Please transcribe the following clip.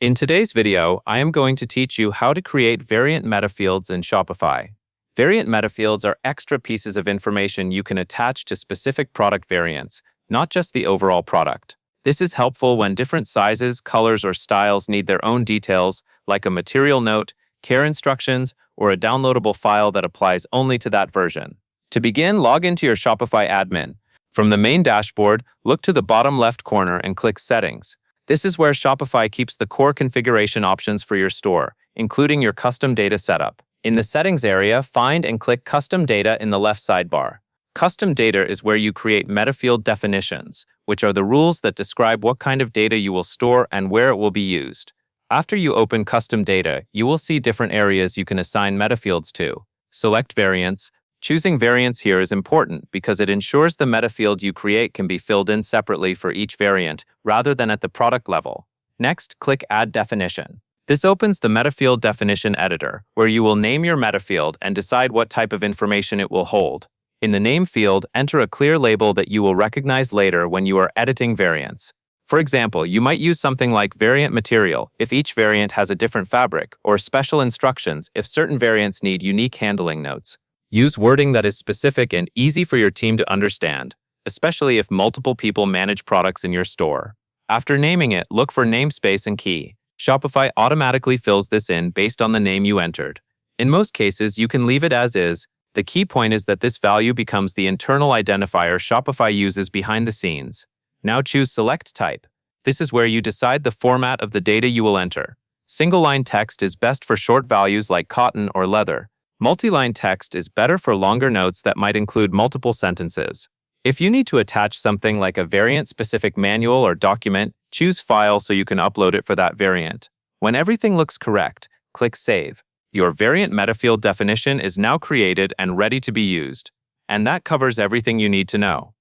In today's video, I am going to teach you how to create variant metafields in Shopify. Variant metafields are extra pieces of information you can attach to specific product variants, not just the overall product. This is helpful when different sizes, colors, or styles need their own details, like a material note, care instructions, or a downloadable file that applies only to that version. To begin, log into your Shopify admin. From the main dashboard, look to the bottom left corner and click Settings. This is where Shopify keeps the core configuration options for your store, including your custom data setup. In the Settings area, find and click Custom Data in the left sidebar. Custom Data is where you create metafield definitions, which are the rules that describe what kind of data you will store and where it will be used. After you open Custom Data, you will see different areas you can assign metafields to. Select Variants. Choosing variants here is important because it ensures the metafield you create can be filled in separately for each variant, rather than at the product level. Next, click Add Definition. This opens the Metafield Definition Editor, where you will name your metafield and decide what type of information it will hold. In the name field, enter a clear label that you will recognize later when you are editing variants. For example, you might use something like variant material if each variant has a different fabric, or special instructions if certain variants need unique handling notes. Use wording that is specific and easy for your team to understand, especially if multiple people manage products in your store. After naming it, look for namespace and key. Shopify automatically fills this in based on the name you entered. In most cases, you can leave it as is. The key point is that this value becomes the internal identifier Shopify uses behind the scenes. Now choose Select Type. This is where you decide the format of the data you will enter. Single-line text is best for short values like cotton or leather. Multi-line text is better for longer notes that might include multiple sentences. If you need to attach something like a variant-specific manual or document, choose File so you can upload it for that variant. When everything looks correct, click Save. Your variant metafield definition is now created and ready to be used. And that covers everything you need to know.